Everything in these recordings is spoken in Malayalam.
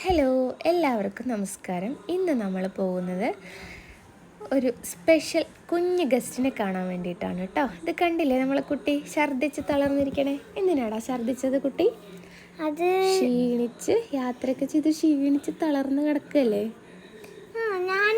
ഹലോ, എല്ലാവർക്കും നമസ്കാരം. ഇന്ന് നമ്മൾ പോകുന്നത് ഒരു സ്പെഷ്യൽ കുഞ്ഞ് ഗസ്റ്റിനെ കാണാൻ വേണ്ടിയിട്ടാണ് കേട്ടോ. ഇത് കണ്ടില്ലേ, നമ്മളെ കുട്ടി ഛർദ്ദിച്ച് തളർന്നിരിക്കണേ. എന്തിനാടാ ഛർദ്ദിച്ചത് കുട്ടി? അത് ക്ഷീണിച്ച് യാത്രയൊക്കെ ചെയ്ത് ക്ഷീണിച്ച് തളർന്ന് കിടക്കല്ലേ. ഞാൻ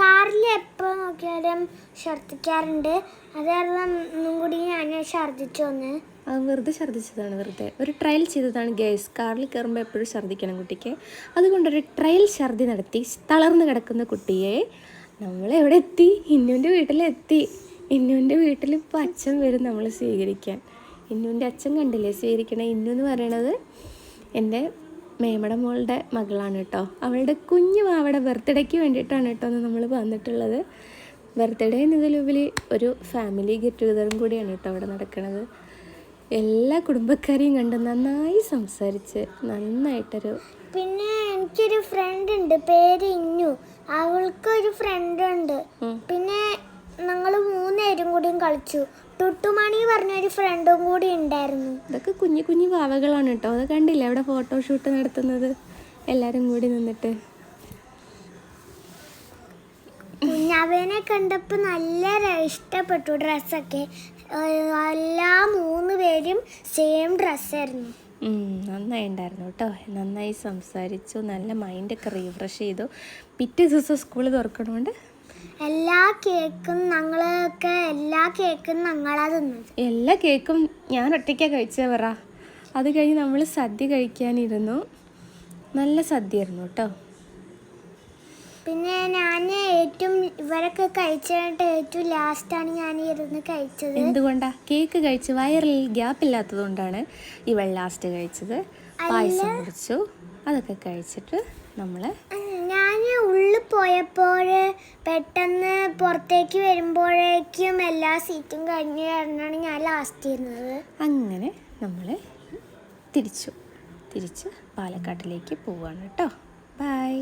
കാറിൽ എപ്പോൾ നോക്കിയാലും ഛർദ്ദിക്കാറുണ്ട്. അത് കാരണം ഒന്നും കൂടി ഞാൻ ഛർദ്ദിച്ചു വന്ന്. അത് വെറുതെ ഛർദ്ദിച്ചതാണ്, വെറുതെ ഒരു ട്രയൽ ചെയ്തതാണ് ഗേസ്. കാറിൽ കയറുമ്പോൾ എപ്പോഴും ഛർദ്ദിക്കണം കുട്ടിക്ക്. അതുകൊണ്ടൊരു ട്രയൽ ഛർദ്ദി നടത്തി തളർന്ന് കിടക്കുന്ന കുട്ടിയെ നമ്മളെവിടെ എത്തി? ഇന്നുവിൻ്റെ വീട്ടിലെത്തി. ഇന്നുവിൻ്റെ വീട്ടിൽ ഇപ്പോൾ അച്ഛൻ വരും നമ്മൾ സ്വീകരിക്കാൻ. ഇന്നുവിൻ്റെ അച്ഛൻ കണ്ടില്ലേ സ്വീകരിക്കണേ. ഇന്നു എന്ന് പറയണത് എൻ്റെ മേമയുടെ മോളുടെ മകളാണ് കേട്ടോ. അവളുടെ കുഞ്ഞു മാവയുടെ ബർത്ത്ഡേക്ക് വേണ്ടിയിട്ടാണ് കേട്ടോ നമ്മൾ വന്നിട്ടുള്ളത്. ബർത്ത്ഡേ എന്നതിലുപരി ഒരു ഫാമിലി ഗെറ്റ് ടുഗദറും കൂടിയാണ് കേട്ടോ അവിടെ നടക്കുന്നത്. എല്ലാ കുടുംബക്കാരെയും കണ്ട് നന്നായി സംസാരിച്ച് നന്നായിട്ടൊരു പിന്നെ എനിക്കൊരു ഫ്രണ്ട് ഉണ്ട്, പേര് ഇന്നു. അവൾക്കൊരു ഫ്രണ്ട് ഉണ്ട്. പിന്നെ ഞങ്ങൾ 3 പേരും കൂടിയും കളിച്ചു. ടുട്ടുമണി പറഞ്ഞൊരു ഫ്രണ്ടും കൂടി ഉണ്ടായിരുന്നു. ഇതൊക്കെ കുഞ്ഞു കുഞ്ഞു വാവകളാണ് കേട്ടോ. അത് കണ്ടില്ലേ അവിടെ ഫോട്ടോഷൂട്ട് നടത്തുന്നത് എല്ലാവരും കൂടി നിന്നിട്ട്. കുഞ്ഞാവേനെ കണ്ടപ്പോൾ നല്ല ഇഷ്ടപ്പെട്ടു ഡ്രസ്സൊക്കെ. എല്ലാ 3 പേരും സെയിം ഡ്രസ്സായിരുന്നു. നന്നായി ഉണ്ടായിരുന്നു കേട്ടോ. നന്നായി സംസാരിച്ചു, നല്ല മൈൻഡൊക്കെ റീഫ്രഷ് ചെയ്തു. പിറ്റേ ദിവസം സ്കൂൾ തുറക്കണോണ്ട് എല്ലാ കേക്കും ഞങ്ങളാ തിന്നത്. എല്ലാ കേക്കും ഞാൻ ഒറ്റയ്ക്കാണ് കഴിച്ചത് പറ. അത് കഴിഞ്ഞ് നമ്മൾ സദ്യ കഴിക്കാനിരുന്നു. നല്ല സദ്യയായിരുന്നു കേട്ടോ. പിന്നെ ഞാൻ ഇവരൊക്കെ കഴിച്ചിട്ട് ഏറ്റവും ലാസ്റ്റാണ് ഞാൻ ഇരുന്ന് കഴിച്ചത്. എന്തുകൊണ്ടാ? കേക്ക് കഴിച്ച് വയറിൽ ഗ്യാപ്പില്ലാത്തത് കൊണ്ടാണ് ഇവൾ ലാസ്റ്റ് കഴിച്ചത്. പായസം കുടിച്ചു. അതൊക്കെ കഴിച്ചിട്ട് ഞാൻ ഉള്ളിൽ പോയപ്പോൾ പെട്ടെന്ന് പുറത്തേക്ക് വരുമ്പോഴേക്കും എല്ലാ സീറ്റും കഴിഞ്ഞ് കാരണമാണ് ഞാൻ ലാസ്റ്റ് ഇരുന്നത്. അങ്ങനെ നമ്മൾ തിരിച്ച് പാലക്കാട്ടിലേക്ക് പോവാണ് കേട്ടോ. ബൈ.